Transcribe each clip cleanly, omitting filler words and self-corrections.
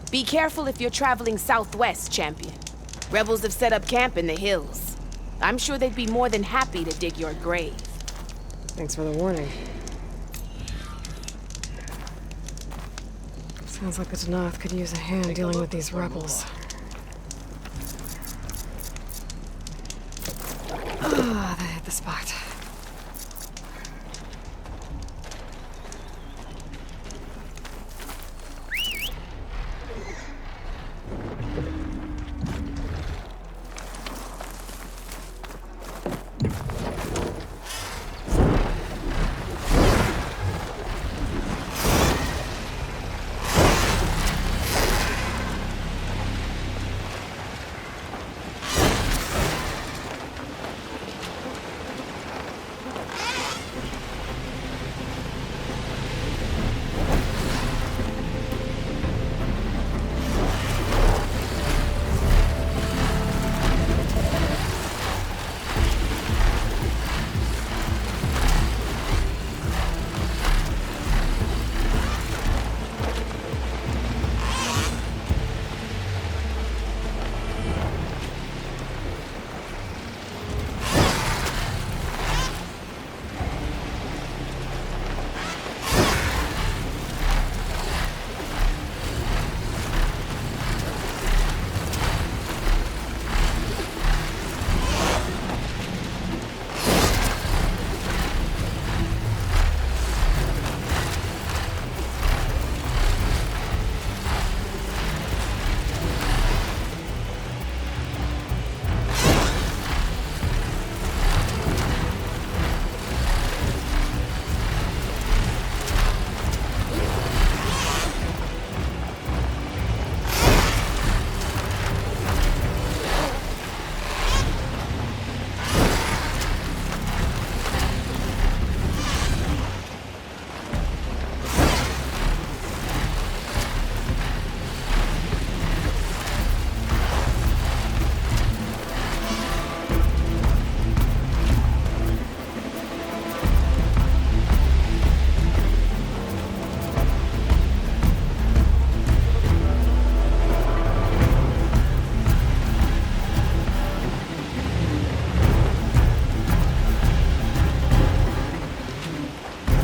Be careful if you're traveling southwest, champion. Rebels have set up camp in the hills. I'm sure they'd be more than happy to dig your grave. Thanks for the warning. Sounds like the Danath could use a hand dealing with these rebels. Ah, they hit the spot.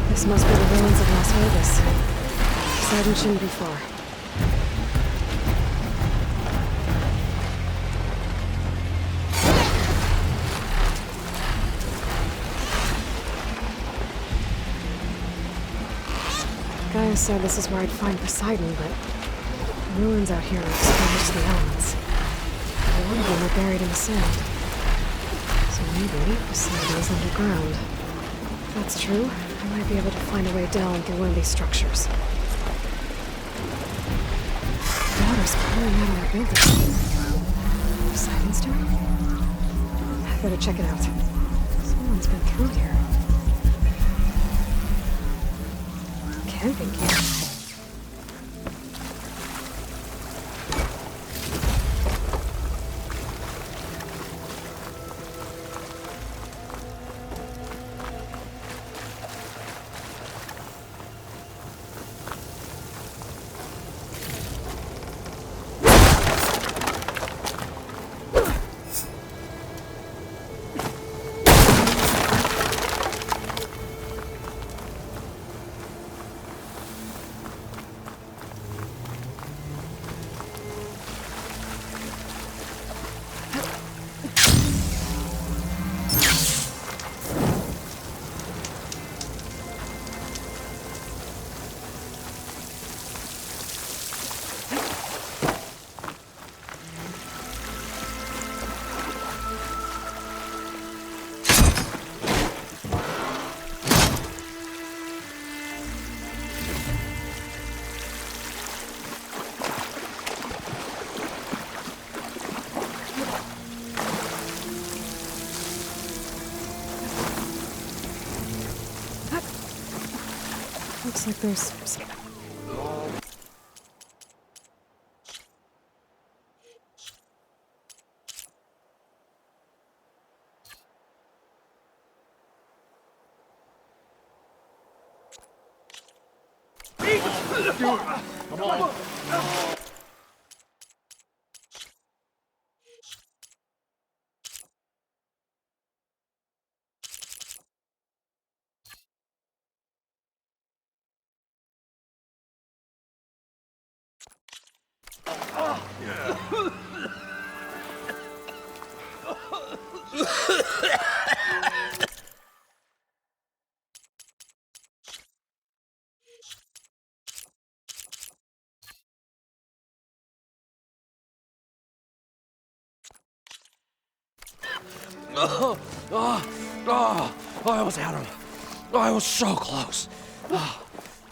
This must be the ruins of Las Vegas. Poseidon shouldn't be far. Gaia said this is where I'd find Poseidon, but the ruins out here are exposed to the elements. A lot of them are buried in the sand. So maybe Poseidon is underground. If that's true, I might be able to find a way down through one of these structures. Water's pouring out of that building. Poseidon's doing? I better check it out. Someone's been through here. Camping camp. Looks like there's some... Come on. I almost had him. I was so close.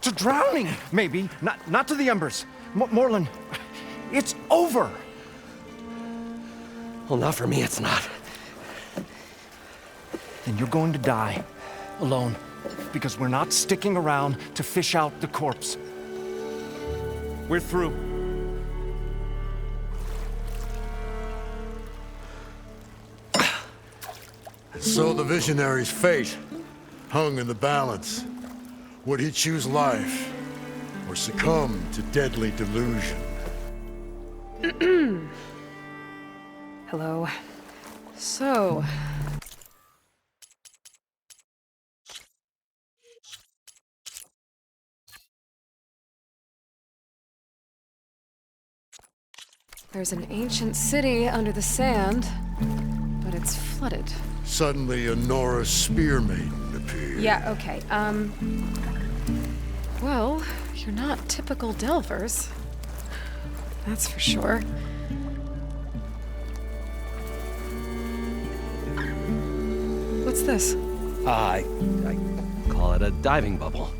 To drowning, maybe. Not to the Embers. Morlund, it's over. Well, not for me, it's not. Then you're going to die. Alone. Because we're not sticking around to fish out the corpse. We're through. So the visionary's fate hung in the balance. Would he choose life or succumb to deadly delusion? Hello. So... there's an ancient city under the sand, but it's flooded. Suddenly, a Nora spear maiden appeared. Yeah, okay, well, you're not typical Delvers. That's for sure. What's this? I call it a diving bubble.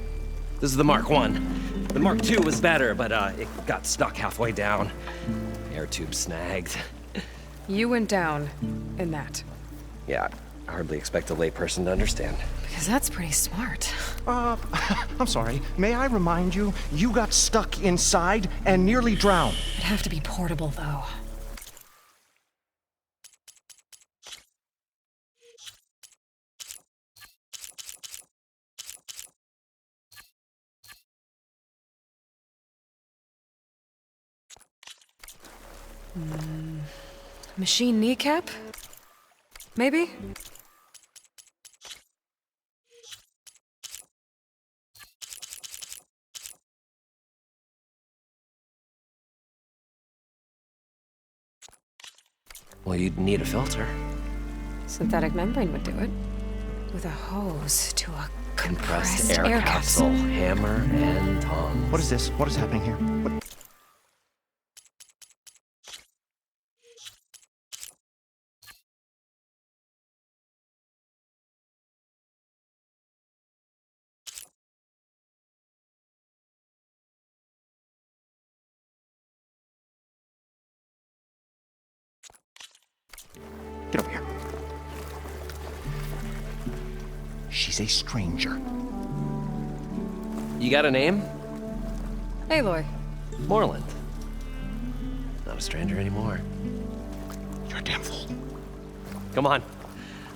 This is the Mark 1. The Mark 2 was better, but it got stuck halfway down. Air tube snagged. You went down in that. Yeah, I hardly expect a layperson to understand. Because that's pretty smart. I'm sorry. May I remind you, you got stuck inside and nearly drowned. It'd have to be portable, though. Machine kneecap? Maybe? Well, you'd need a filter. Synthetic membrane would do it. With a hose to a compressed air capsule. Hammer and tongs. What is this? What is happening here? What? Get over here. She's a stranger. You got a name? Aloy. Morlund. Not a stranger anymore. You're a damn fool. Come on.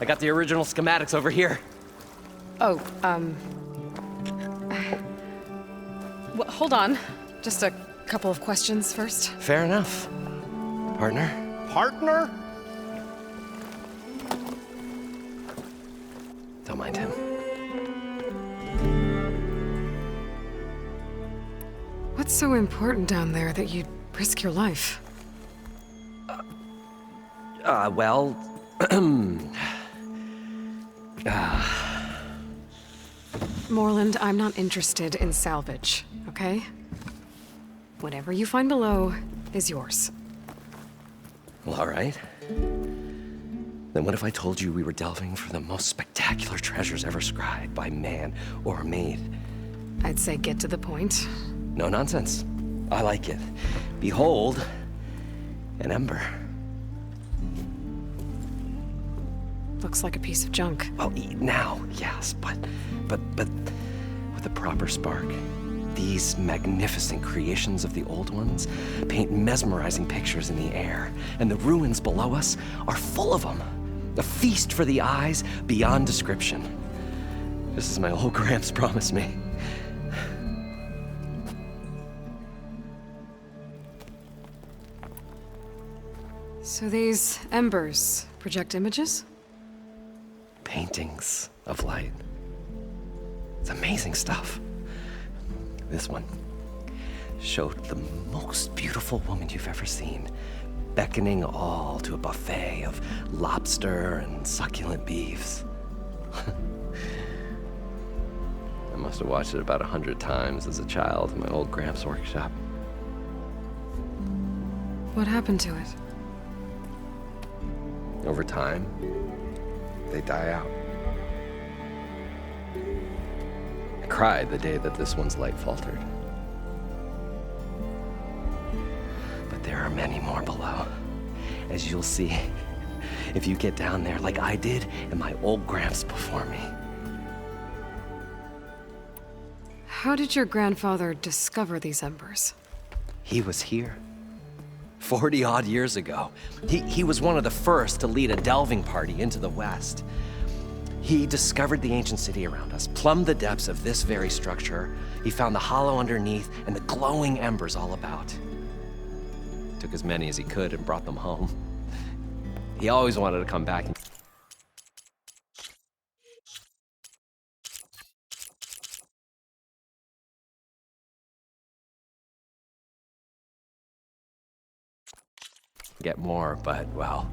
I got the original schematics over here. Oh, well, hold on. Just a couple of questions first. Fair enough. Partner? Partner? Don't mind him. What's so important down there that you'd risk your life? Well... Morlund, I'm not interested in salvage, okay? Whatever you find below is yours. Well, all right. Then what if I told you we were delving for the most spectacular treasures ever scribed by man or maid? I'd say get to the point. No nonsense. I like it. Behold, an ember. Looks like a piece of junk. Well, now, yes, but with a proper spark. These magnificent creations of the old ones paint mesmerizing pictures in the air, and the ruins below us are full of them. A feast for the eyes beyond description. Just as my old Gramps promised me. So these embers project images? Paintings of light. It's amazing stuff. This one showed the most beautiful woman you've ever seen, beckoning all to a buffet of lobster and succulent beefs. I must have watched it about 100 times as a child in my old Gramps' workshop. What happened to it? Over time, they die out. I cried the day that this one's light faltered. But there are many more below, as you'll see if you get down there like I did and my old Gramps before me. How did your grandfather discover these embers? He was here 40-odd years ago. He was one of the first to lead a delving party into the West. He discovered the ancient city around us, plumbed the depths of this very structure. He found the hollow underneath and the glowing embers all about. Took as many as he could and brought them home. He always wanted to come back and get more, but, well,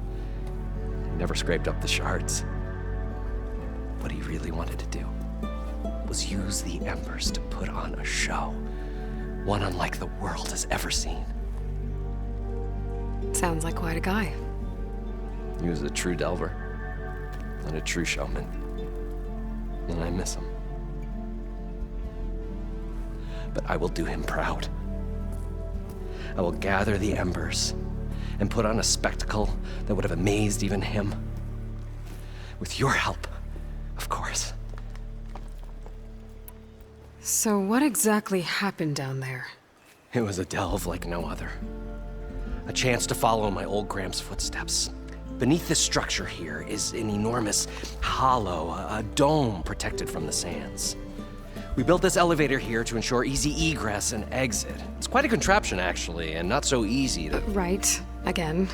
he never scraped up the shards. What he really wanted to do was use the embers to put on a show, one unlike the world has ever seen. Sounds like quite a guy. He was a true delver and a true showman, and I miss him. But I will do him proud. I will gather the embers and put on a spectacle that would have amazed even him. With your help, of course. So what exactly happened down there? It was a delve like no other. A chance to follow my old Gramps' footsteps. Beneath this structure here is an enormous hollow, a dome protected from the sands. We built this elevator here to ensure easy egress and exit. It's quite a contraption, actually, and not so easy to... Right. Again.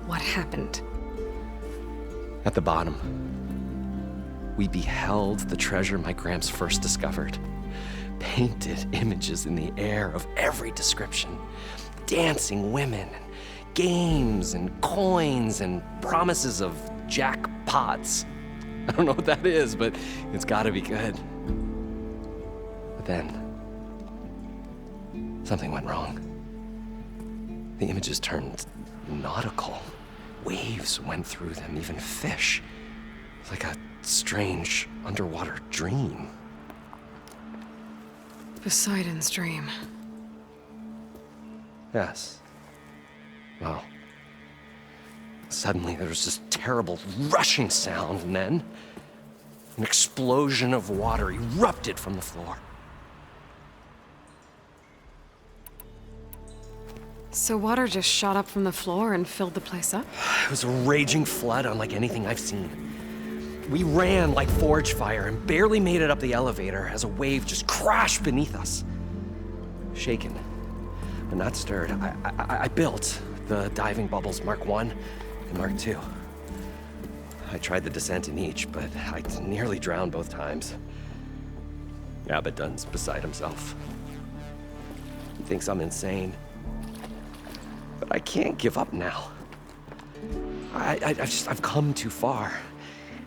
What happened? At the bottom, we beheld the treasure my Gramps first discovered. Painted images in the air of every description. Dancing women, and games, and coins, and promises of jackpots. I don't know what that is, but it's gotta be good. But then, something went wrong. The images turned nautical. Waves went through them, even fish. Like a strange underwater dream. Poseidon's dream. Yes. Well, suddenly there was this terrible rushing sound, and then an explosion of water erupted from the floor. So water just shot up from the floor and filled the place up? It was a raging flood unlike anything I've seen. We ran like forge fire and barely made it up the elevator as a wave just crashed beneath us. Shaken, but not stirred, I built the diving bubbles Mark I and Mark II. I tried the descent in each, but I nearly drowned both times. Abadund's beside himself. He thinks I'm insane. But I can't give up now. I've come too far.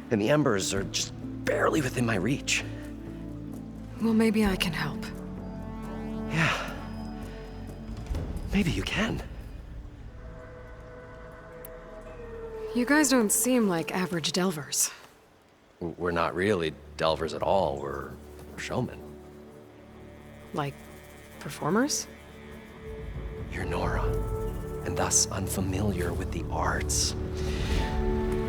And the embers are just barely within my reach. Well, maybe I can help. Yeah. Maybe you can. You guys don't seem like average delvers. We're not really delvers at all. We're showmen. Like, performers? You're Nora, and thus unfamiliar with the arts.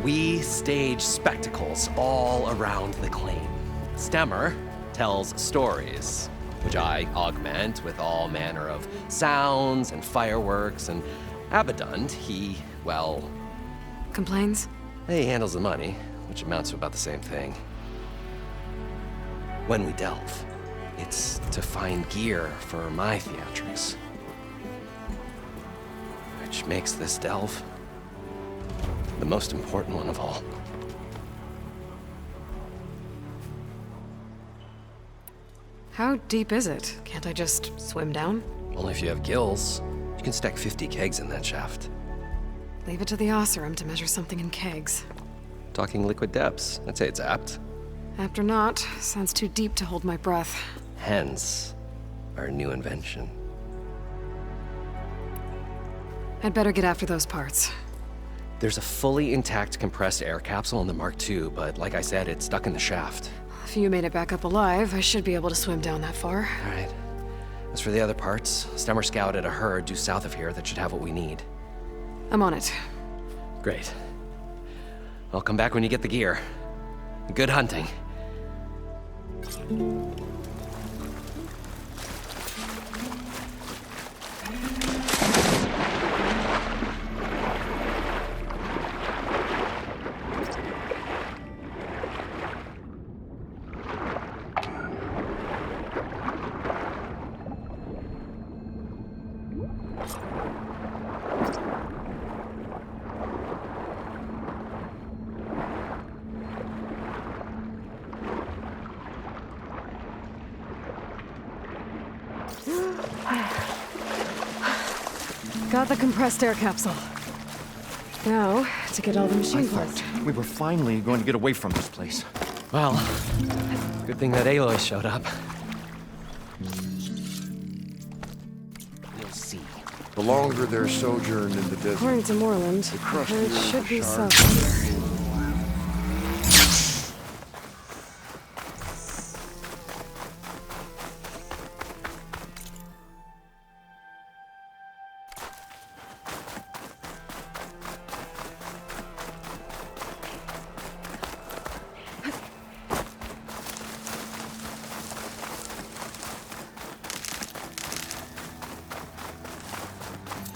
We stage spectacles all around the claim. Stemmur tells stories, which I augment with all manner of sounds and fireworks, and Abadund, he, well... Complains? He handles the money, which amounts to about the same thing. When we delve, it's to find gear for my theatrics. Which makes this delve the most important one of all. How deep is it? Can't I just swim down? Only if you have gills. You can stack 50 kegs in that shaft. Leave it to the Oseram to measure something in kegs. Talking liquid depths. I'd say it's apt. Apt or not, sounds too deep to hold my breath. Hence, our new invention. I'd better get after those parts. There's a fully intact compressed air capsule in the Mark II, but like I said, it's stuck in the shaft. If you made it back up alive, I should be able to swim down that far. All right. As for the other parts, Stemmur scouted a herd due south of here that should have what we need. I'm on it. Great. I'll come back when you get the gear. Good hunting. Got the compressed air capsule. Now, to get all the I machine parts. thought we were finally going to get away from this place. Well, good thing that Aloy showed up. We'll see. The longer their sojourn in the desert, According to Morlund, the crust it is should be sharp. south here.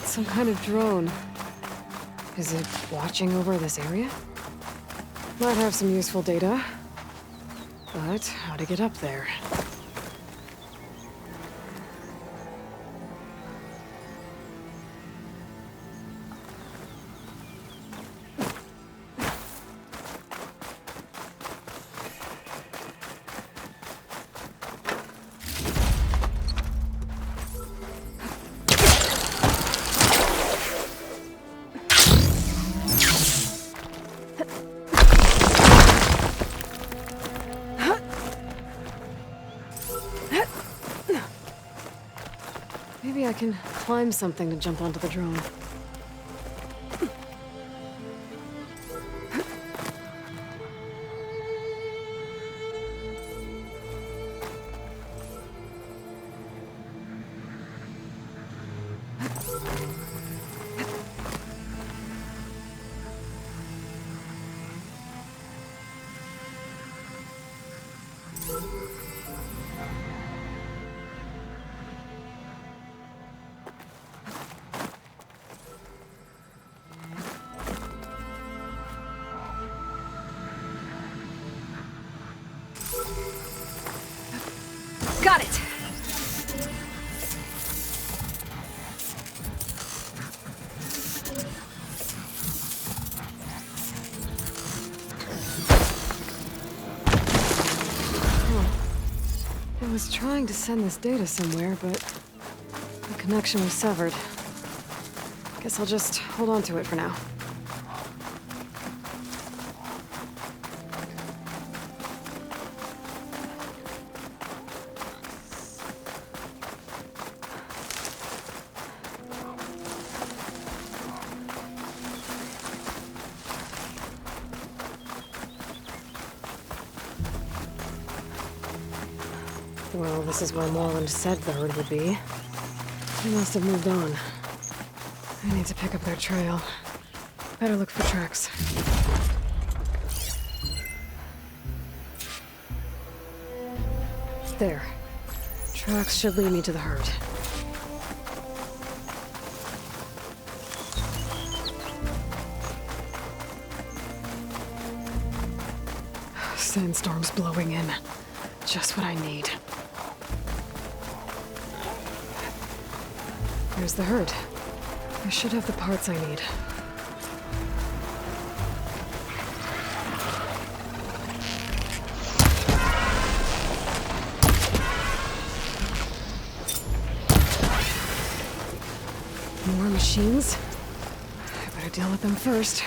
Some kind of drone. Is it watching over this area? Might have some useful data. But how to get up there? Maybe I can climb something to jump onto the drone. Got it! I was trying to send this data somewhere, but the connection was severed. Guess I'll just hold on to it for now. Well, this is where Morlund said the herd would be. They must have moved on. I need to pick up their trail. Better look for tracks. There. Tracks should lead me to the herd. Sandstorm's blowing in. Just what I need. There's the herd. I should have the parts I need. machines. I better deal with them first.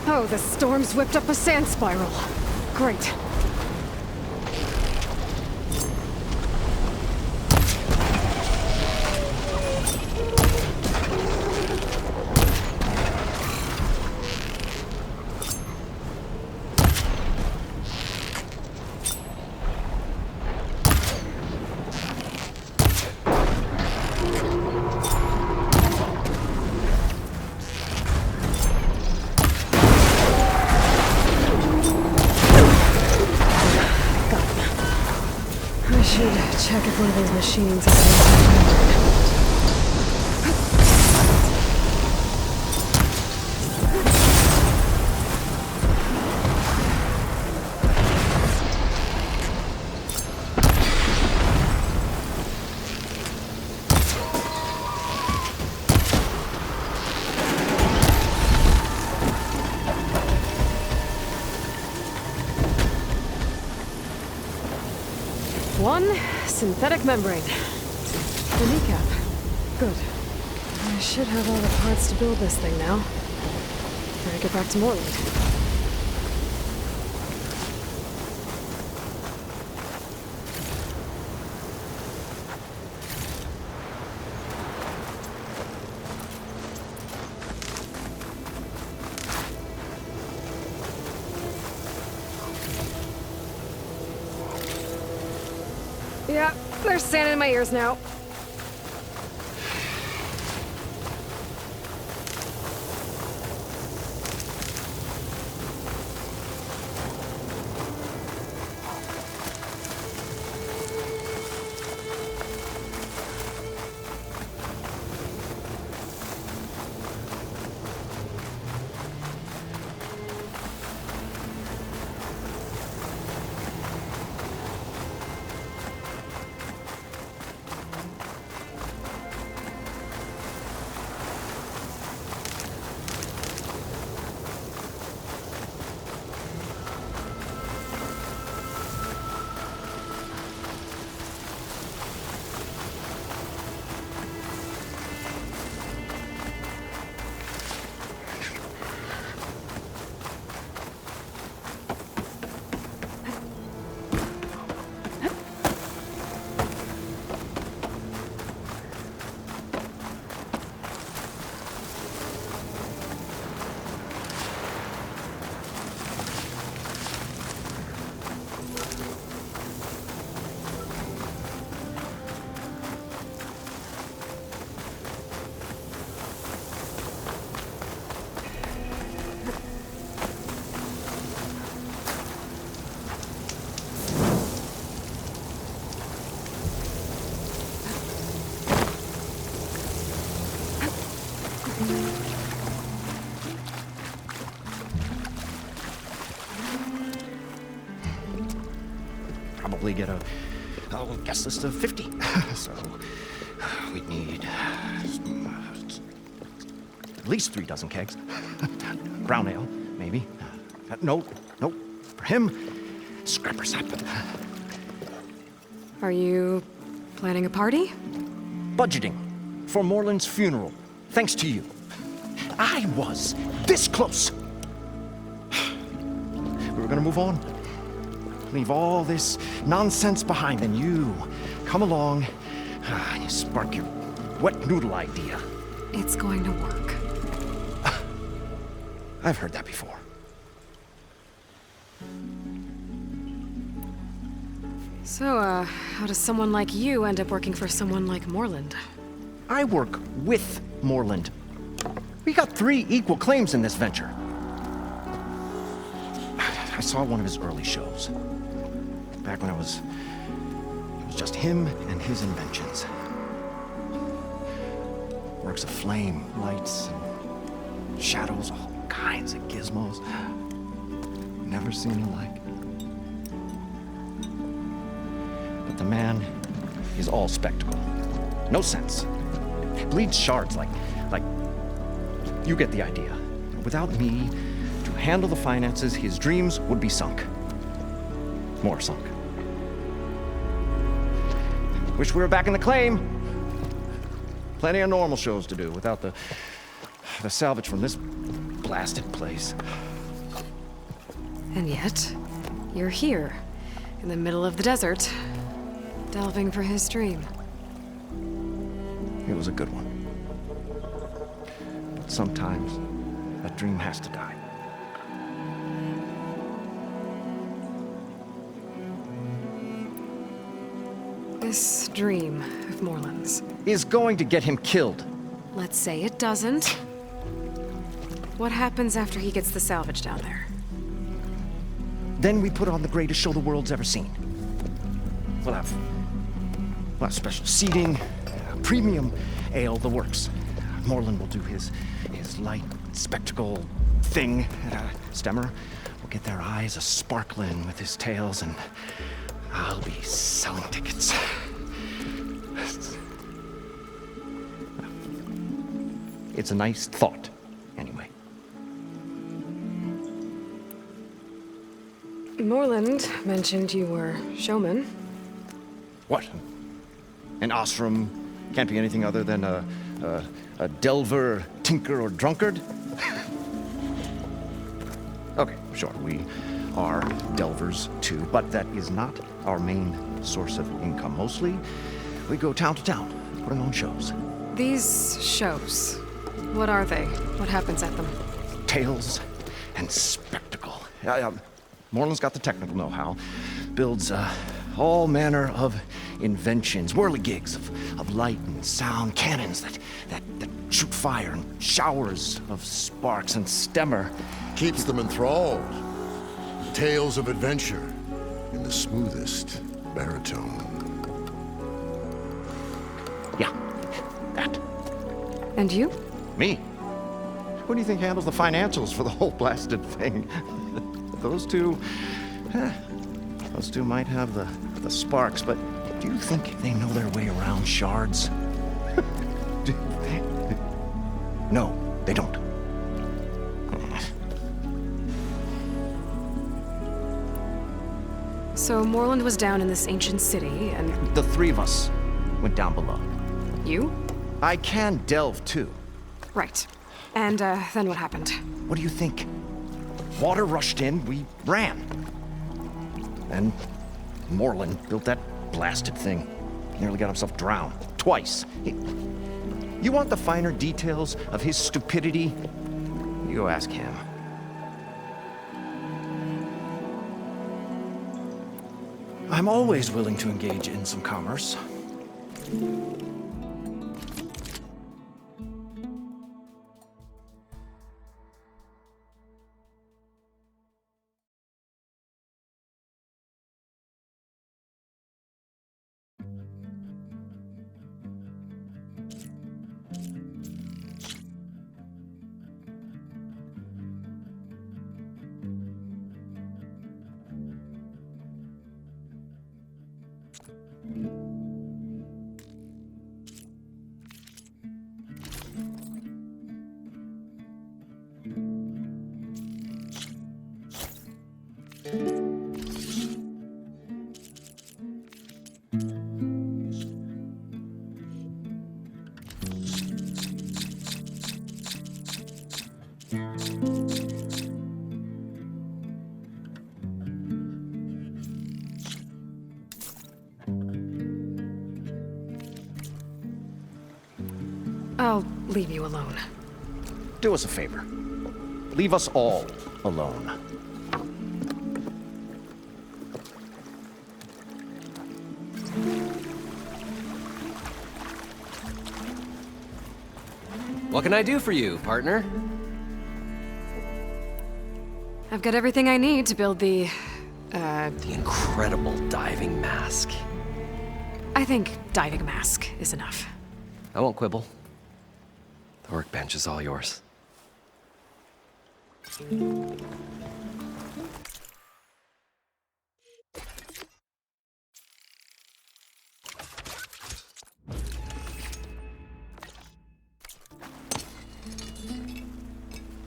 Oh, the storm's whipped up a sand spiral. Great. Check if one of those machines is one synthetic membrane. The kneecap. Good. I should have all the parts to build this thing now. Better get back to Morlund. Yeah, there's sand in my ears now. Probably get a, I'll guess this to 50. So we'd need at least 3 dozen kegs. Brown ale, maybe. No, for him, scrapper sap. Are you planning a party? Budgeting for Morlund's funeral, thanks to you. I was this close. We were gonna move on. Leave all this nonsense behind, and you come along and you spark your wet noodle idea. It's going to work. I've heard that before. So, how does someone like you end up working for someone like Morlund? I work with Morlund. We got 3 equal claims in this venture. I saw one of his early shows. Back when it was just him and his inventions. Works of flame, lights, and shadows, all kinds of gizmos. Never seen the like. But the man is all spectacle. No sense. Bleeds shards like... You get the idea. Without me to handle the finances, his dreams would be sunk. More sunk. Wish we were back in the claim. Plenty of normal shows to do without the salvage from this blasted place. And yet, you're here, in the middle of the desert, delving for his dream. It was a good one. But sometimes, that dream has to die. This dream of Morlund's. Is going to get him killed. Let's say it doesn't. What happens after he gets the salvage down there? Then we put on the greatest show the world's ever seen. We'll have special seating, premium ale, the works. Morlund will do his light spectacle thing. Stemmur will get their eyes a-sparkling with his tales, and I'll be selling tickets. It's a nice thought, anyway. Morlund mentioned you were showman. What? An Oseram can't be anything other than a delver, tinker, or drunkard? Okay, sure, we are delvers too, but that is not our main source of income. Mostly, we go town to town, putting on shows. These shows, what are they? What happens at them? Tales and spectacle. Morlund's got the technical know-how. Builds all manner of inventions, whirligigs of light and sound, cannons that shoot fire, and showers of sparks, and Stemmur Keeps them enthralled. Tales of adventure in the smoothest baritone. Yeah, that. And you? Me? Who do you think handles the financials for the whole blasted thing? Those two might have the sparks, but do you think they know their way around shards? No, they don't. So Morlund was down in this ancient city, and... The three of us went down below. You? I can delve, too. Right. And, then what happened? What do you think? Water rushed in, we ran. Then Morlund built that blasted thing. Nearly got himself drowned. Twice. You want the finer details of his stupidity? You go ask him. I'm always willing to engage in some commerce. I'll leave you alone. Do us a favor. Leave us all alone. What can I do for you, partner? I've got everything I need to build the incredible diving mask. I think diving mask is enough. I won't quibble. The workbench is all yours.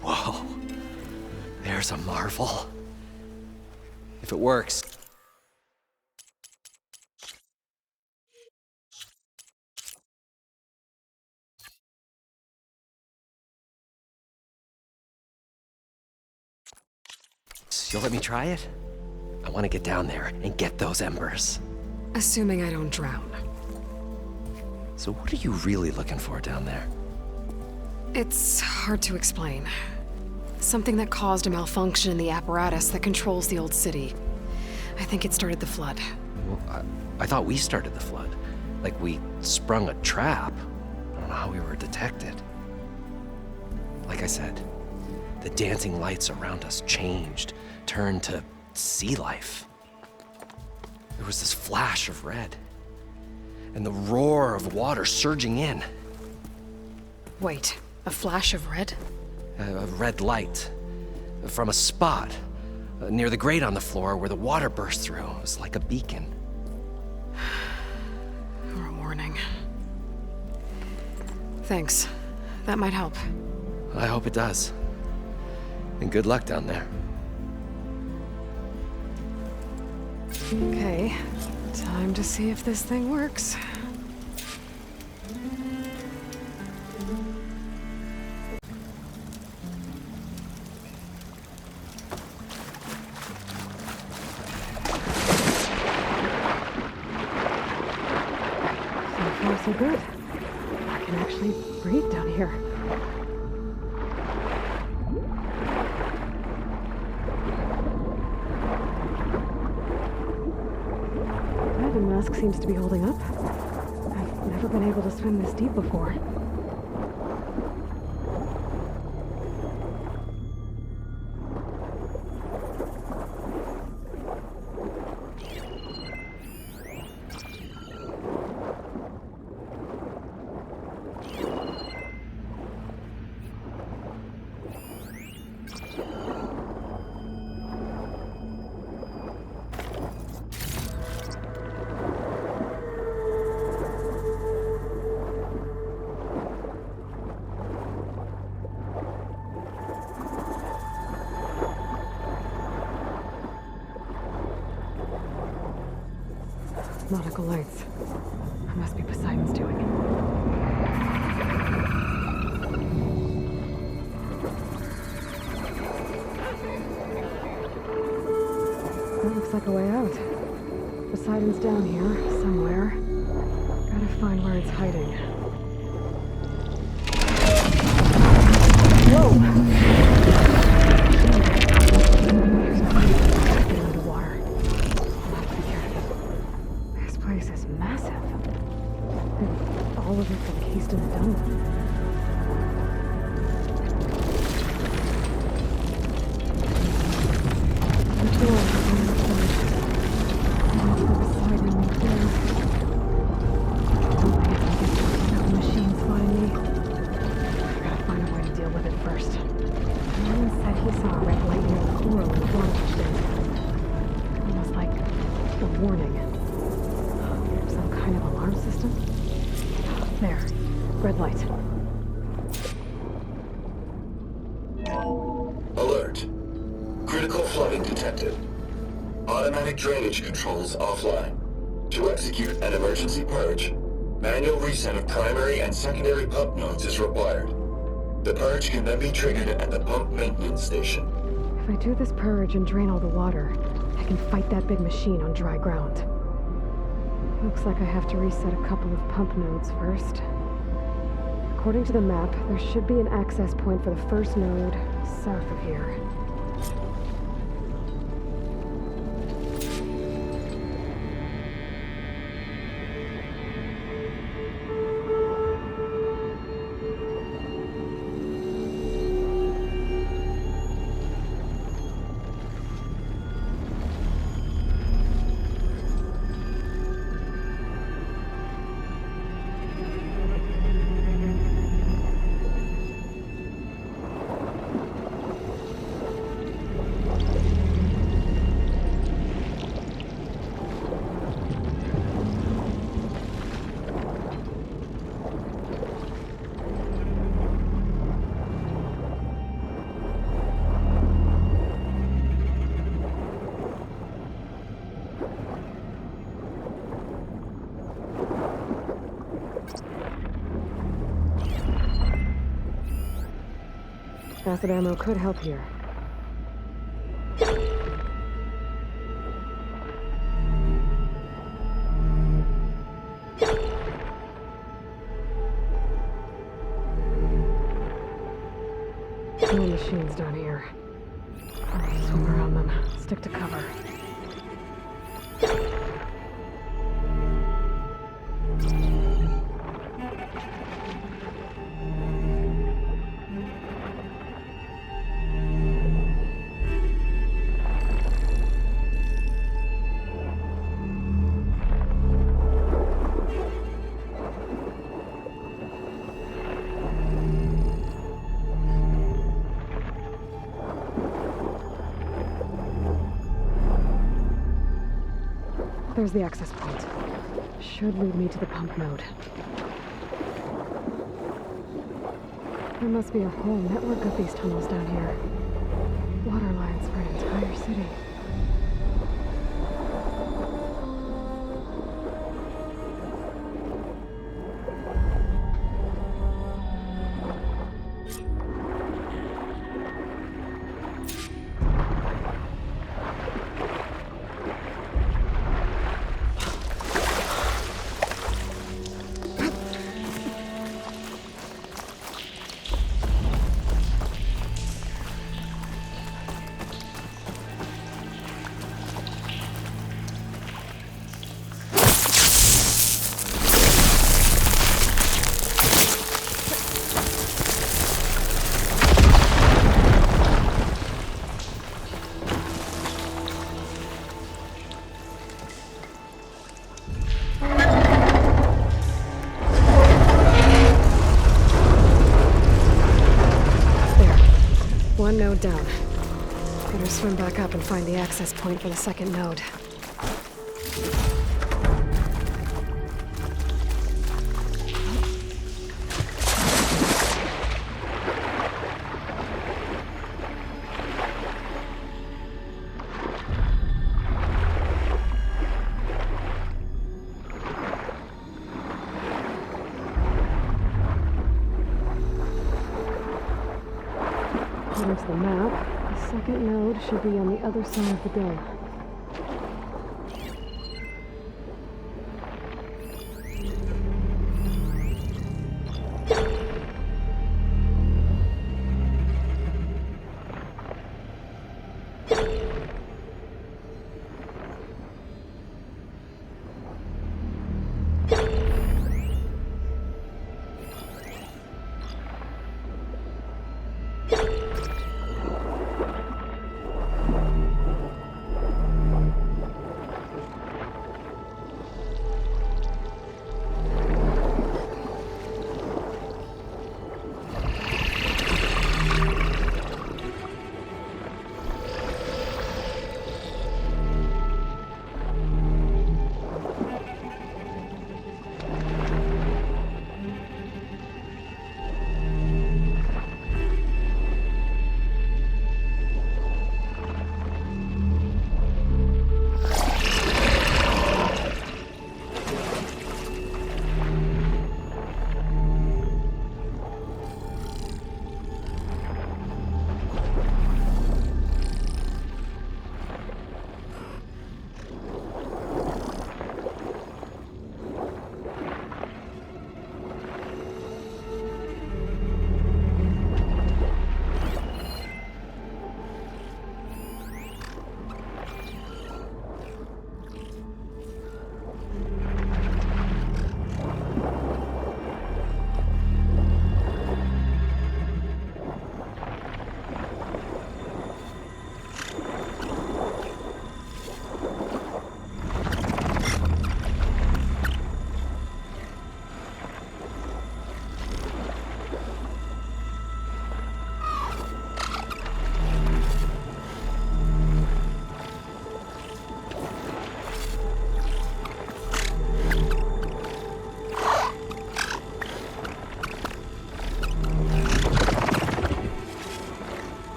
Whoa. There's a marvel. If it works. You'll let me try it? I want to get down there and get those embers. Assuming I don't drown. So what are you really looking for down there? It's hard to explain. Something that caused a malfunction in the apparatus that controls the old city. I think it started the flood. Well, I thought we started the flood. Like we sprung a trap. I don't know how we were detected. Like I said, the dancing lights around us changed, turned to sea life. There was this flash of red, and the roar of water surging in. Wait, a flash of red? A red light from a spot near the grate on the floor where the water burst through. It was like a beacon. Or a warning. Thanks. That might help. I hope it does. And good luck down there. Okay, time to see if this thing works. So far, so good. I can actually breathe down here. Diving mask seems to be holding up. I've never been able to swim this deep before. Nautical lights. That must be Poseidon's doing. That looks like a way out. Poseidon's down here, somewhere. Gotta find where it's hiding. Whoa! All of it's encased in the dome. The door is on the side. Poseidon right there. Oh, I guess the machine's find me. I gotta find a way to deal with it first. Morlund said he saw a red light near the coral in the water today. Almost like a warning. Some kind of alarm system? There. Red light. Alert. Critical flooding detected. Automatic drainage controls offline. To execute an emergency purge, manual reset of primary and secondary pump nodes is required. The purge can then be triggered at the pump maintenance station. If I do this purge and drain all the water, I can fight that big machine on dry ground. Looks like I have to reset a couple of pump nodes first. According to the map, there should be an access point for the first node south of here. Acid ammo could help here. No machines down here. Swim around them. Stick to cover. There's the access point. Should lead me to the pump node. There must be a whole network of these tunnels down here. Water lines for an entire city. One node down. Better swim back up and find the access point for the second node. According to the map, the second node should be on the other side of the dome.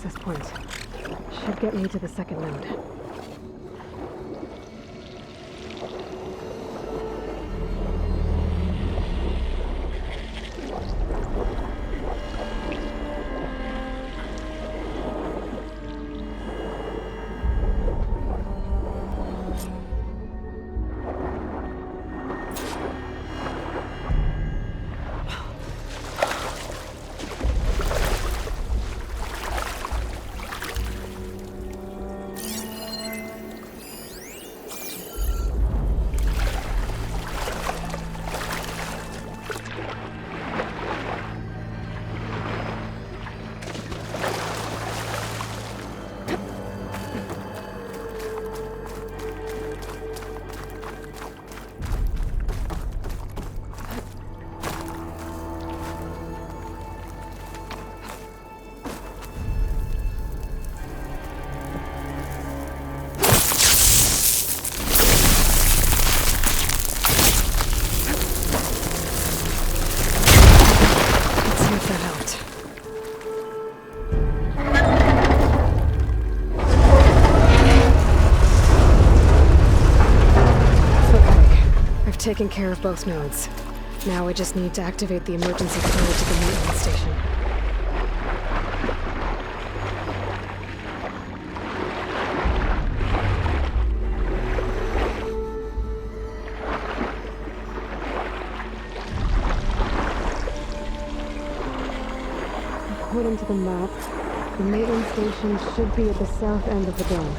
access point. Should get me to the second node. Taking care of both nodes. Now I just need to activate the emergency code to the maintenance station. According to the map, the maintenance station should be at the south end of the dome.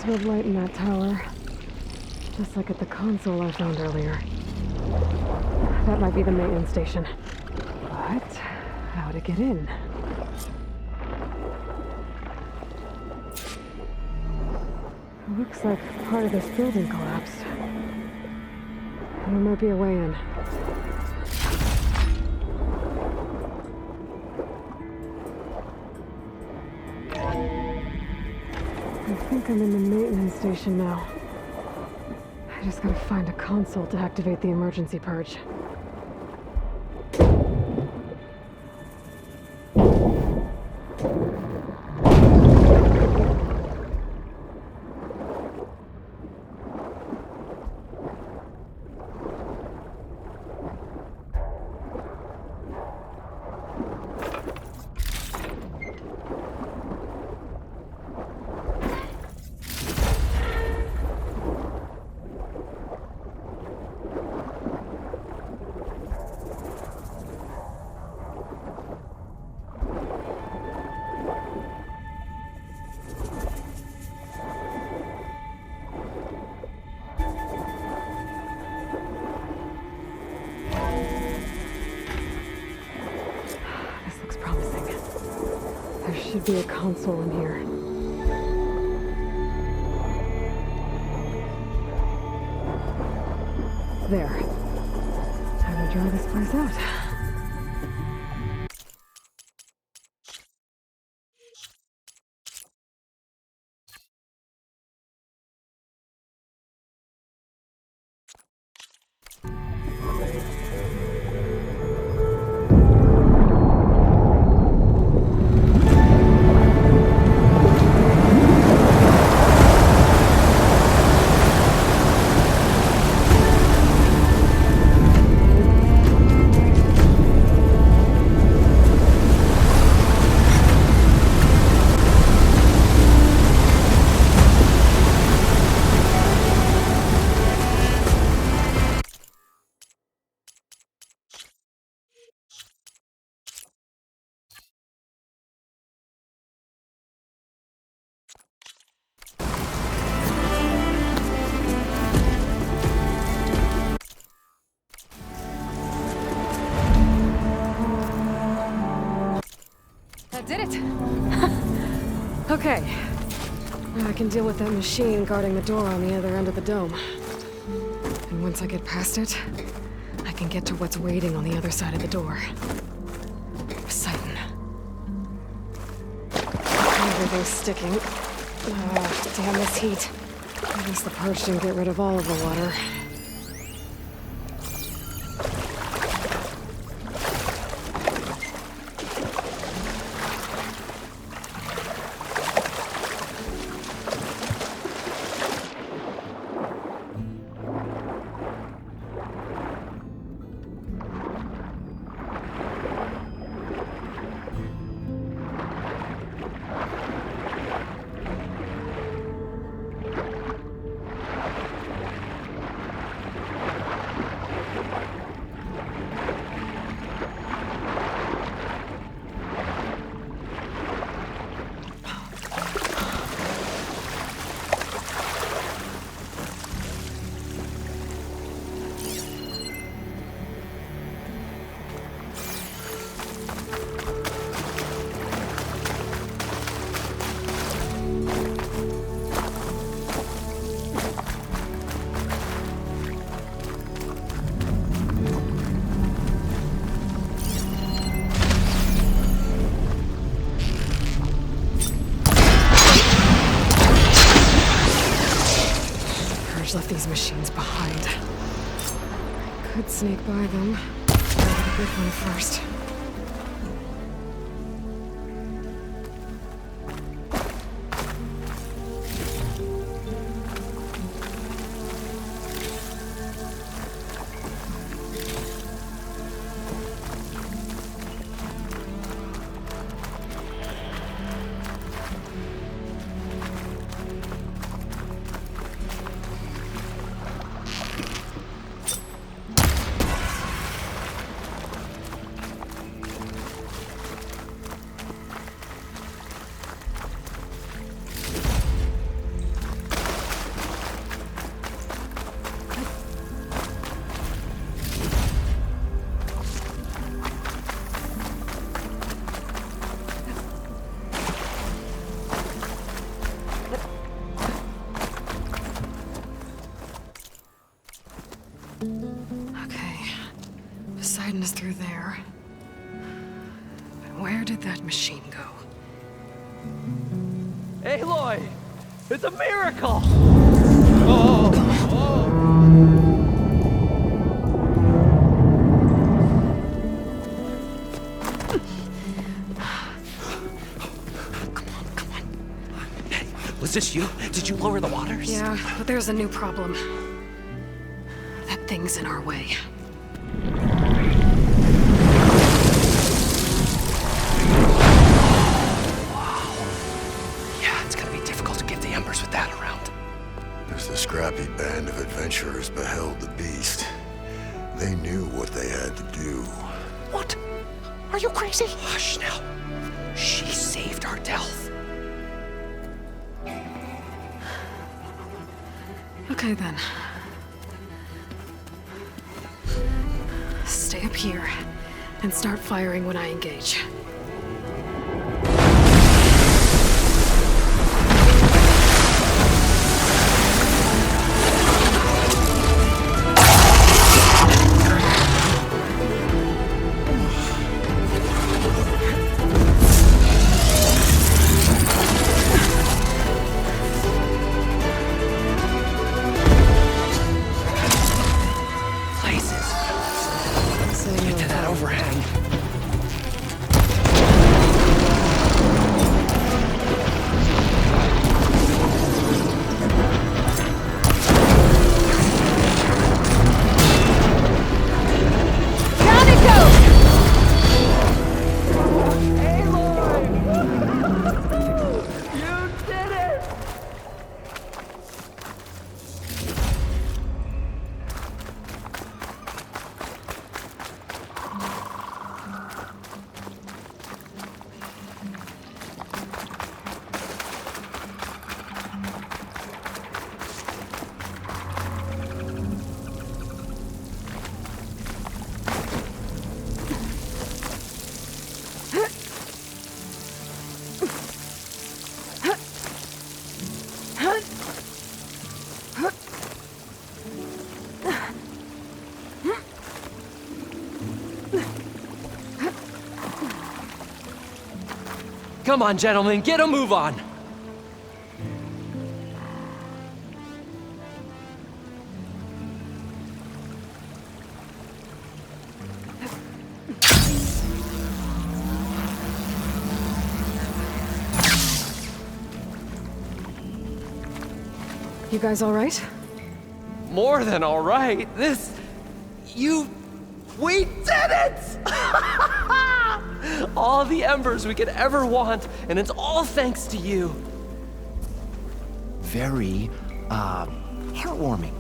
Red light in that tower. Just like at the console I found earlier. That might be the maintenance station. But how to get in? Looks like part of this building collapsed. There might be a way in. I think I'm in the maintenance station now. I just gotta find a console to activate the emergency purge. Should be a console in here. There. Time to try this place out. Did it! Okay. Now I can deal with that machine guarding the door on the other end of the dome. And once I get past it, I can get to what's waiting on the other side of the door. Poseidon. Everything's sticking. Damn this heat. At least the purge didn't get rid of all of the water. Left these machines behind. I could sneak by them. I'll get a good one first. Poseidon is through there. But where did that machine go? Aloy! It's a miracle! Come on. Hey, was this you? Did you lower the waters? Yeah, but there's a new problem. That thing's in our way. Embers with that around. As the scrappy band of adventurers beheld the beast, they knew what they had to do. What? Are you crazy? Hush now. She saved our Delph. Okay then. Stay up here and start firing when I engage. Come on, gentlemen, get a move on! You guys all right? More than all right. We did it! All the embers we could ever want, and it's all thanks to you. Very, heartwarming.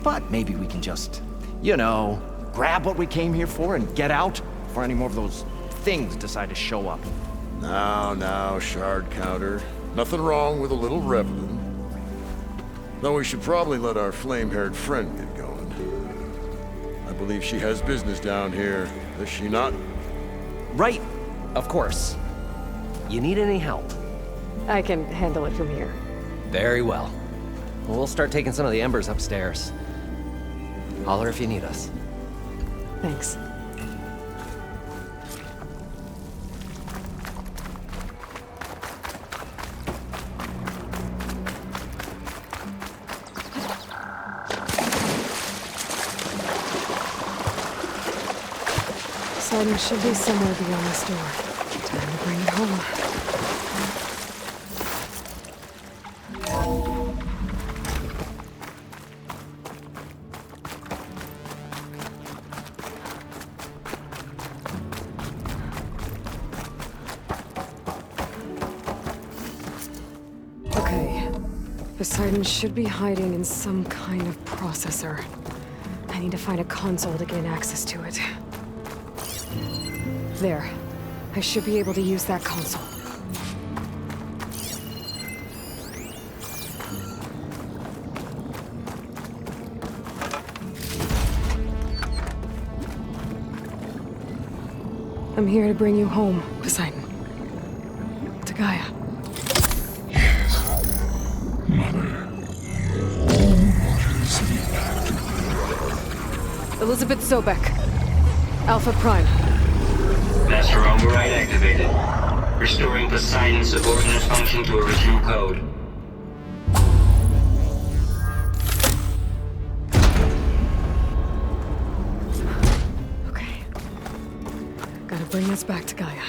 But maybe we can just, grab what we came here for and get out before any more of those things decide to show up. Now, shard counter. Nothing wrong with a little reveling. Though we should probably let our flame-haired friend get going. I believe she has business down here, does she not? Right, of course. You need any help? I can handle it from here. Very well. We'll start taking some of the embers upstairs. Holler if you need us. Thanks. Poseidon should be somewhere beyond this door. Time to bring it home. Okay. Poseidon should be hiding in some kind of processor. I need to find a console to gain access to it. There. I should be able to use that console. I'm here to bring you home, Poseidon. To Gaia. Elizabeth Sobek. Alpha Prime. Master override activated. Restoring Poseidon's subordinate function to original code. Okay. Gotta bring this back to Gaia.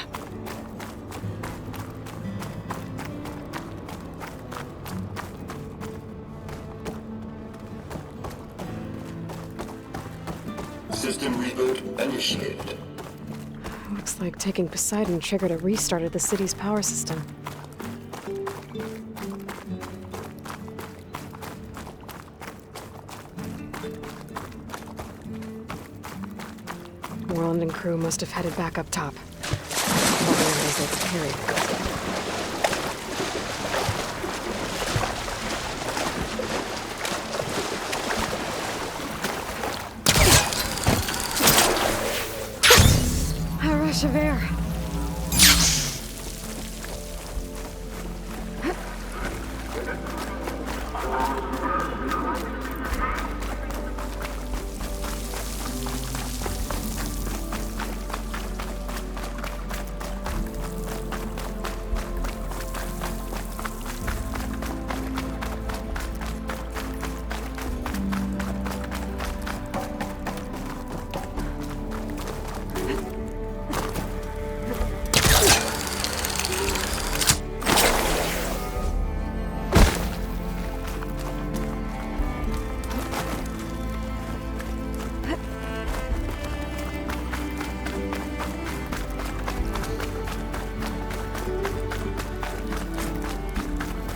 System reboot initiated. Looks like taking Poseidon triggered a restart of the city's power system. Morlund and crew must have headed back up top. Otherwise, it's carried. Of air.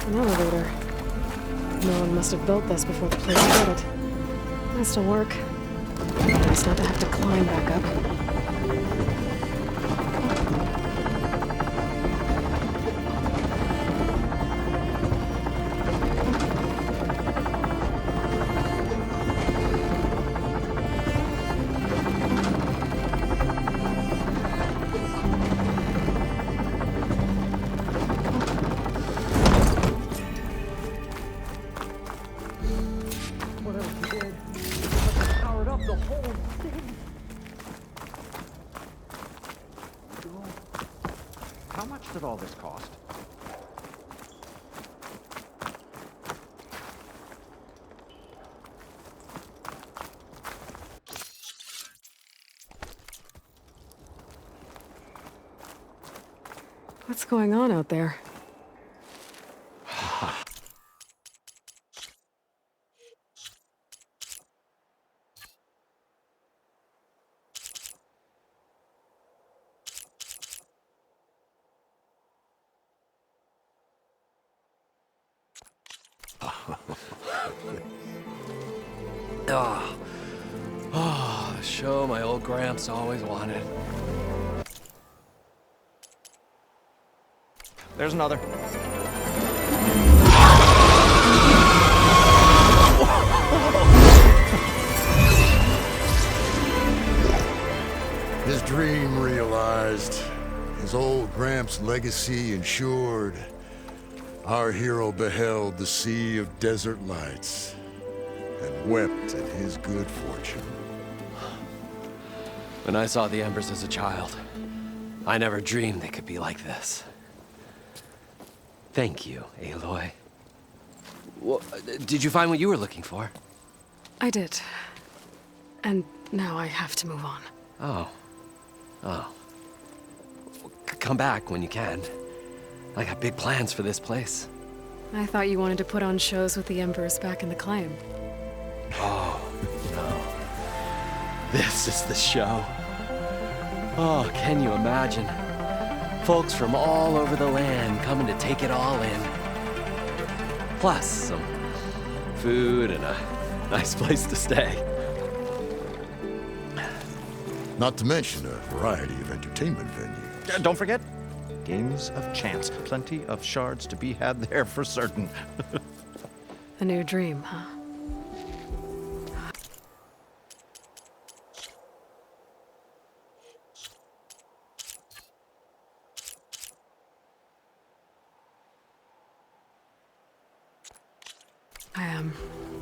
An elevator. No one must have built this before the place got it. Has to work. Nice not to have to climb back up. How much did all this cost? What's going on out there? The show my old Gramps always wanted. There's another. His dream realized. His old Gramps' legacy ensured. Our hero beheld the sea of desert lights and wept at his good fortune. When I saw the Embers as a child, I never dreamed they could be like this. Thank you, Aloy. Well, did you find what you were looking for? I did. And now I have to move on. Oh. Come back when you can. I got big plans for this place. I thought you wanted to put on shows with the Embers back in the claim. Oh, no. This is the show. Oh, can you imagine? Folks from all over the land coming to take it all in. Plus some food and a nice place to stay. Not to mention a variety of entertainment venues. Don't forget, games of chance. Plenty of shards to be had there for certain. A new dream, huh?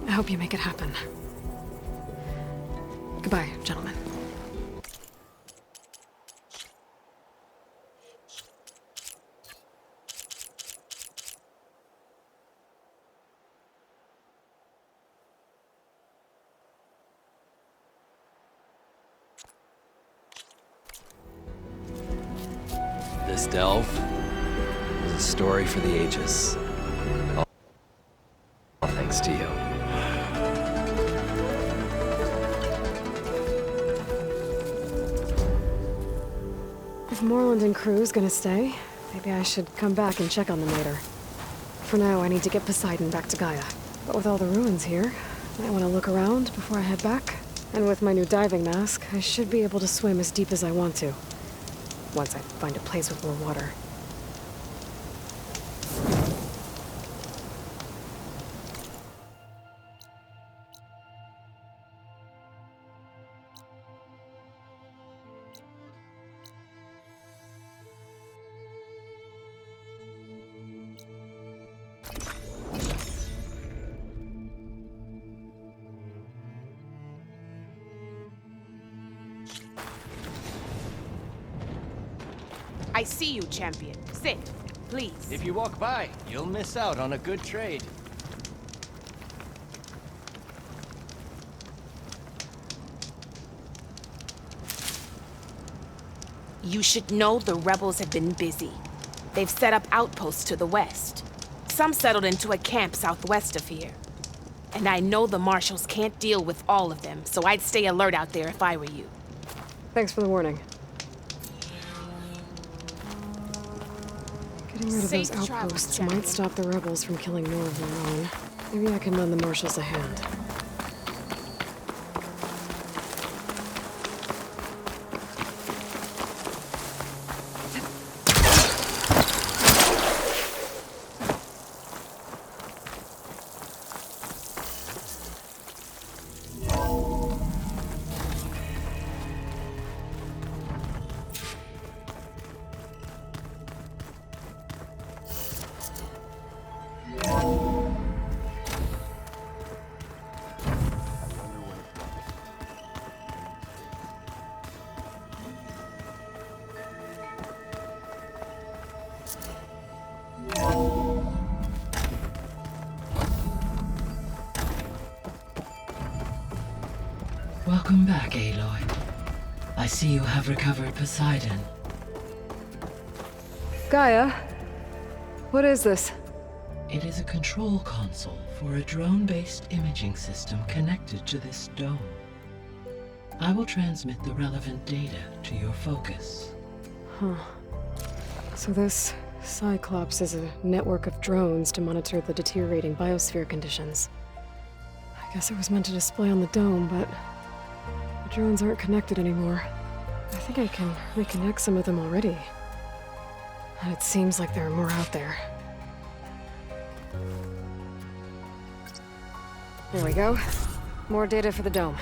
I hope you make it happen. Goodbye, gentlemen. This delve is a story for the ages. All thanks to you. If Morlund and crew's gonna stay, maybe I should come back and check on them later. For now, I need to get Poseidon back to Gaia. But with all the ruins here, I want to look around before I head back. And with my new diving mask, I should be able to swim as deep as I want to. Once I find a place with more water. I see you, champion. Sit, please. If you walk by, you'll miss out on a good trade. You should know the rebels have been busy. They've set up outposts to the west. Some settled into a camp southwest of here. And I know the marshals can't deal with all of them, so I'd stay alert out there if I were you. Thanks for the warning. Getting rid of those Safe travels, outposts Jack. might stop the rebels from killing more of their own. Maybe I can lend the marshals a hand. Welcome back, Aloy. I see you have recovered Poseidon. Gaia? What is this? It is a control console for a drone-based imaging system connected to this dome. I will transmit the relevant data to your focus. Huh. So this Cyclops is a network of drones to monitor the deteriorating biosphere conditions. I guess it was meant to display on the dome, but the drones aren't connected anymore. I think I can reconnect some of them already. And it seems like there are more out there. There we go. More data for the dome.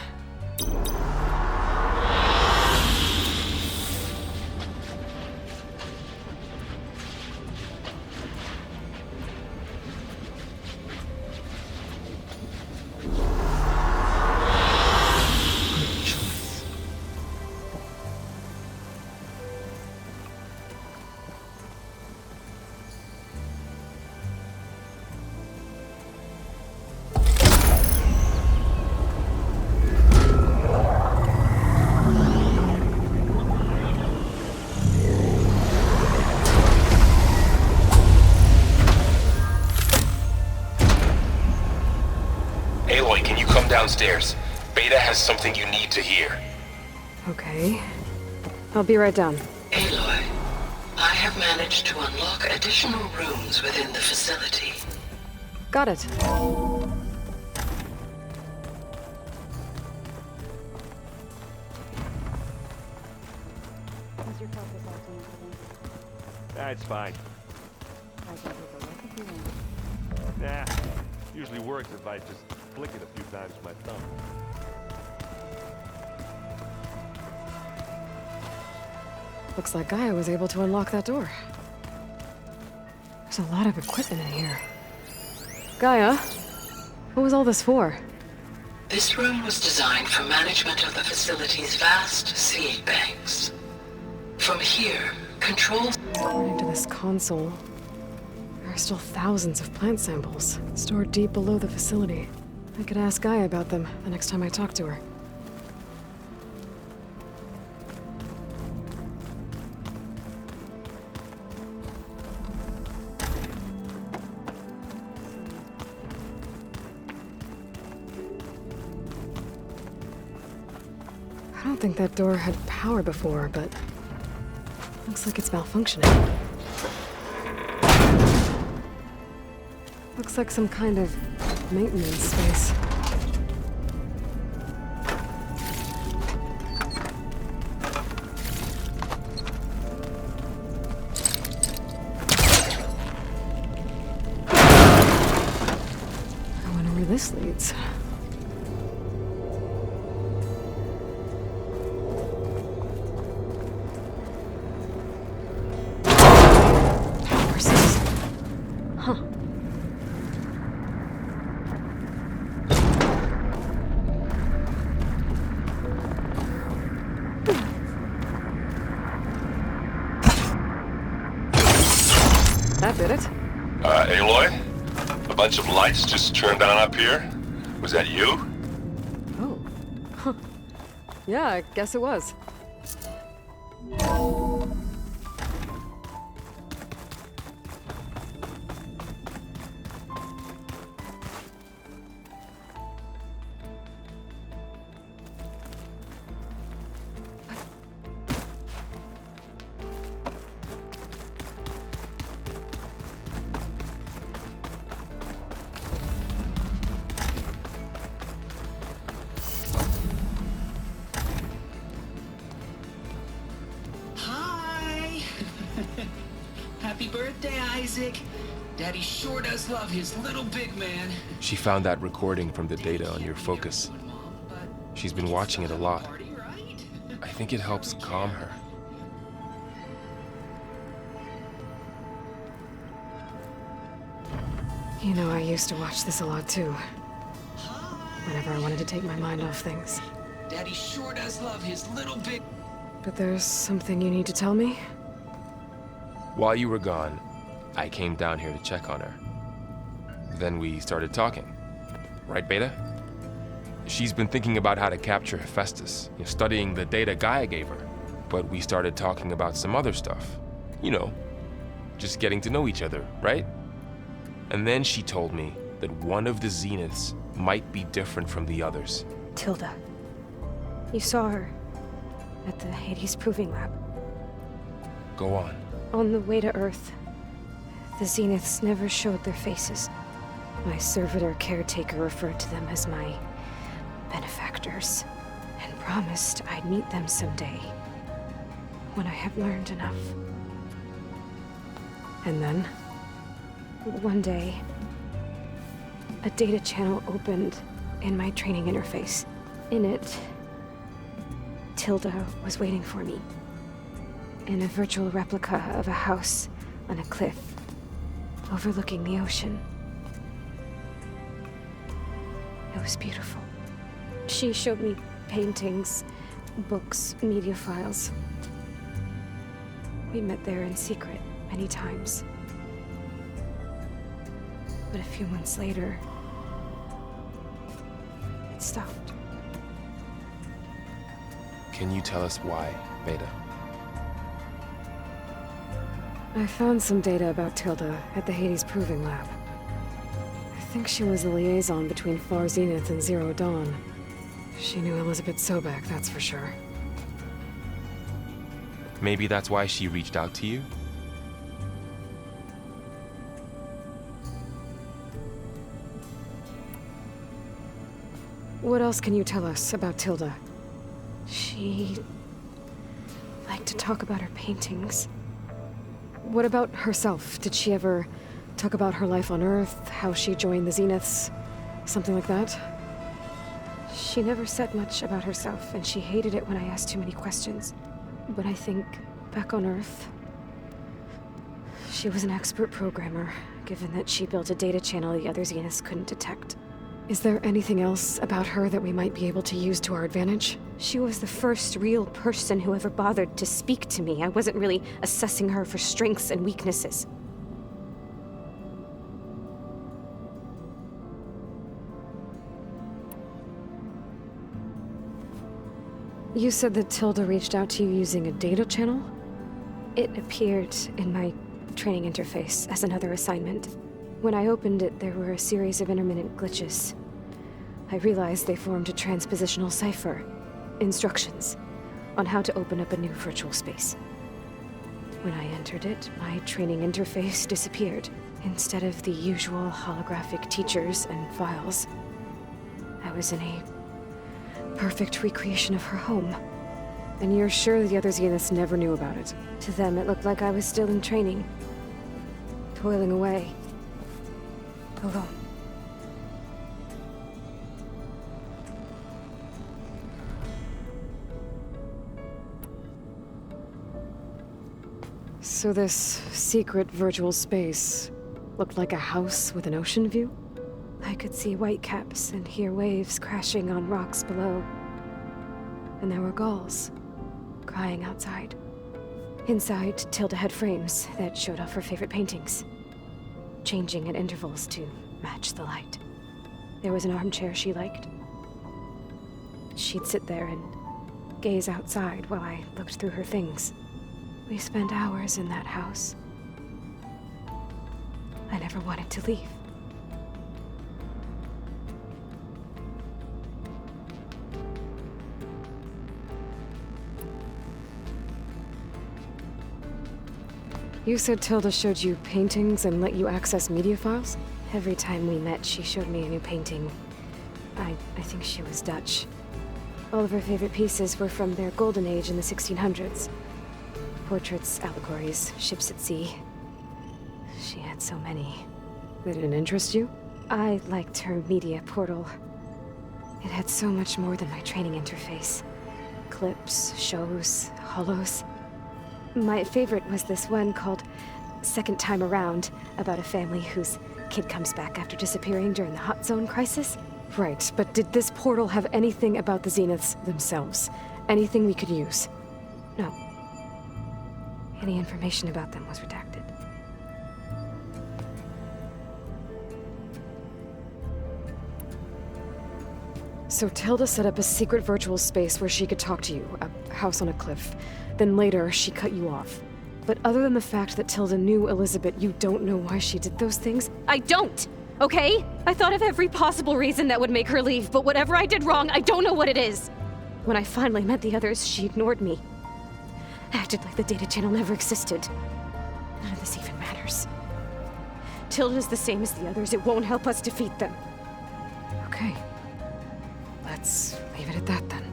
Aloy, can you come downstairs? Beta has something you need to hear. Okay. I'll be right down. Aloy, I have managed to unlock additional rooms within the facility. Got it. That's fine. Nah, usually works if I just flick it a few times with my thumb. Looks like Gaia was able to unlock that door. There's a lot of equipment in here. Gaia, what was all this for? This room was designed for management of the facility's vast seed banks. From here, controls... According to this console, there are still thousands of plant samples stored deep below the facility. I could ask Gaia about them the next time I talk to her. I don't think that door had power before, but looks like it's malfunctioning. Looks like some kind of maintenance space. I wonder where this leads. Huh. That did it. Aloy? A bunch of lights just turned on up here? Was that you? Oh. Huh. Yeah, I guess it was. Happy birthday, Isaac. Daddy sure does love his little big man. She found that recording from the data on your focus. She's been watching it a lot. I think it helps calm her. You know, I used to watch this a lot too. Whenever I wanted to take my mind off things. Daddy sure does love his little big... But there's something you need to tell me? While you were gone, I came down here to check on her. Then we started talking. Right, Beta? She's been thinking about how to capture Hephaestus, studying the data Gaia gave her. But we started talking about some other stuff. Just getting to know each other, right? And then she told me that one of the Zeniths might be different from the others. Tilda. You saw her at the Hades Proving Lab. Go on. On the way to Earth, the Zeniths never showed their faces. My servitor caretaker referred to them as my benefactors, and promised I'd meet them someday, when I have learned enough. And then, one day, a data channel opened in my training interface. In it, Tilda was waiting for me, in a virtual replica of a house on a cliff, overlooking the ocean. It was beautiful. She showed me paintings, books, media files. We met there in secret many times. But a few months later, it stopped. Can you tell us why, Beta? I found some data about Tilda at the Hades Proving Lab. I think she was a liaison between Far Zenith and Zero Dawn. She knew Elizabeth Sobek, that's for sure. Maybe that's why she reached out to you? What else can you tell us about Tilda? She liked to talk about her paintings. What about herself? Did she ever talk about her life on Earth, how she joined the Zeniths, something like that? She never said much about herself, and she hated it when I asked too many questions. But I think, back on Earth, she was an expert programmer, given that she built a data channel the other Zeniths couldn't detect. Is there anything else about her that we might be able to use to our advantage? She was the first real person who ever bothered to speak to me. I wasn't really assessing her for strengths and weaknesses. You said that Tilda reached out to you using a data channel? It appeared in my training interface as another assignment. When I opened it, there were a series of intermittent glitches. I realized they formed a transpositional cipher, instructions, on how to open up a new virtual space. When I entered it, my training interface disappeared. Instead of the usual holographic teachers and files, I was in a perfect recreation of her home. And you're sure the other Zeniths never knew about it? To them, it looked like I was still in training, toiling away, alone. So this secret virtual space looked like a house with an ocean view? I could see whitecaps and hear waves crashing on rocks below. And there were gulls crying outside. Inside, Tilda had frames that showed off her favorite paintings, changing at intervals to match the light. There was an armchair she liked. She'd sit there and gaze outside while I looked through her things. We spent hours in that house. I never wanted to leave. You said Tilda showed you paintings and let you access media files? Every time we met, she showed me a new painting. I think she was Dutch. All of her favorite pieces were from their golden age in the 1600s. Portraits, allegories, ships at sea. She had so many. They didn't interest you? I liked her media portal. It had so much more than my training interface. Clips, shows, holos. My favorite was this one called Second Time Around, about a family whose kid comes back after disappearing during the Hot Zone crisis. Right, but did this portal have anything about the Zeniths themselves? Anything we could use? No. Any information about them was redacted. So Tilda set up a secret virtual space where she could talk to you, a house on a cliff. Then later, she cut you off. But other than the fact that Tilda knew Elizabeth, you don't know why she did those things? I don't! Okay? I thought of every possible reason that would make her leave, but whatever I did wrong, I don't know what it is. When I finally met the others, she ignored me. Acted like the data channel never existed. None of this even matters. Tilda's the same as the others. It won't help us defeat them. Okay. Let's leave it at that then.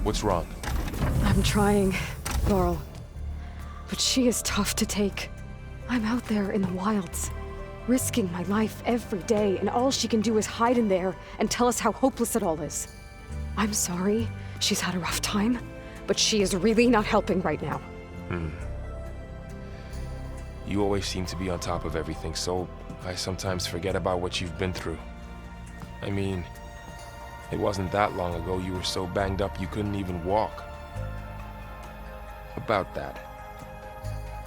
What's wrong? I'm trying, Laurel. But she is tough to take. I'm out there in the wilds, risking my life every day, and all she can do is hide in there and tell us how hopeless it all is. I'm sorry she's had a rough time, but she is really not helping right now. You always seem to be on top of everything, so I sometimes forget about what you've been through. I mean, it wasn't that long ago you were so banged up you couldn't even walk. About that.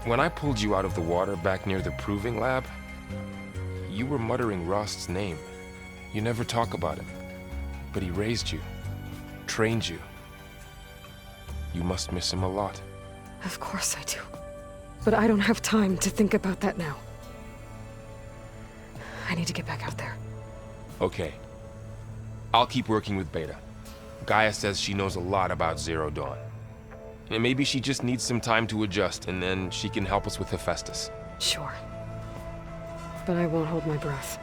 When I pulled you out of the water back near the proving lab, you were muttering Rost's name. You never talk about him, but he raised you, trained you. You must miss him a lot. Of course I do. But I don't have time to think about that now. I need to get back out there. Okay. I'll keep working with Beta. Gaia says she knows a lot about Zero Dawn. And maybe she just needs some time to adjust, and then she can help us with Hephaestus. Sure. But I won't hold my breath.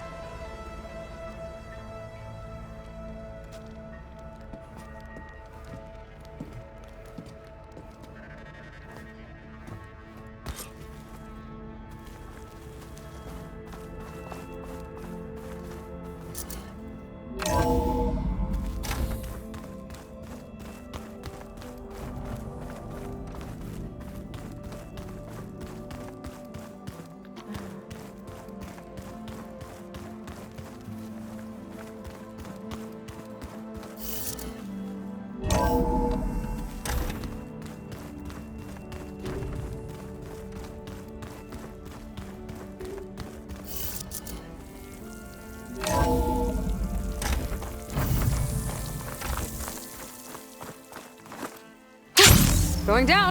Going down!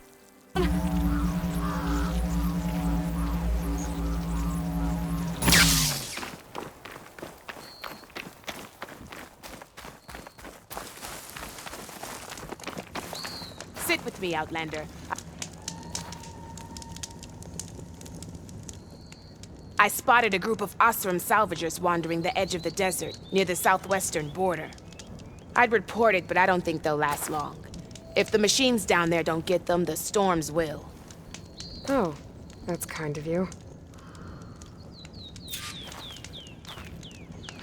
Sit with me, Outlander. I spotted a group of Oseram salvagers wandering the edge of the desert, near the southwestern border. I'd report it, but I don't think they'll last long. If the machines down there don't get them, the storms will. Oh, that's kind of you.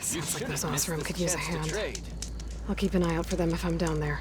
Sounds like those Oseram could use a hand. I'll keep an eye out for them if I'm down there.